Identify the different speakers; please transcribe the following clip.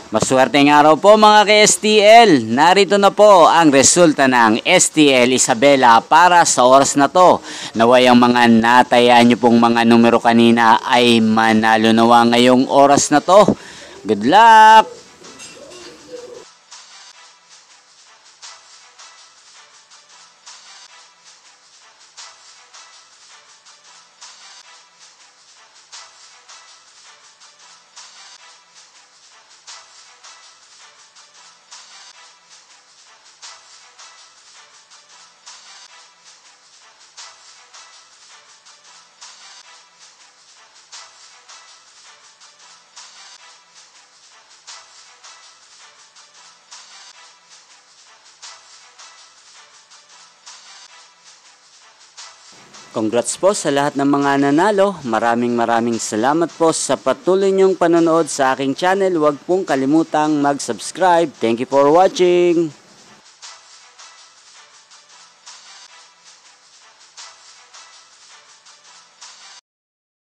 Speaker 1: Maswerteng araw po mga ka-STL. Narito na po ang resulta ng STL Isabela para sa oras na to. Naway ang mga natayaan nyo pong mga numero kanina ay manalo nawa ngayong oras na to. Good luck! Congrats po sa lahat ng mga nanalo. Maraming salamat po sa patuloy niyong panonood sa aking channel. Huwag pong kalimutang mag-subscribe. Thank you for watching.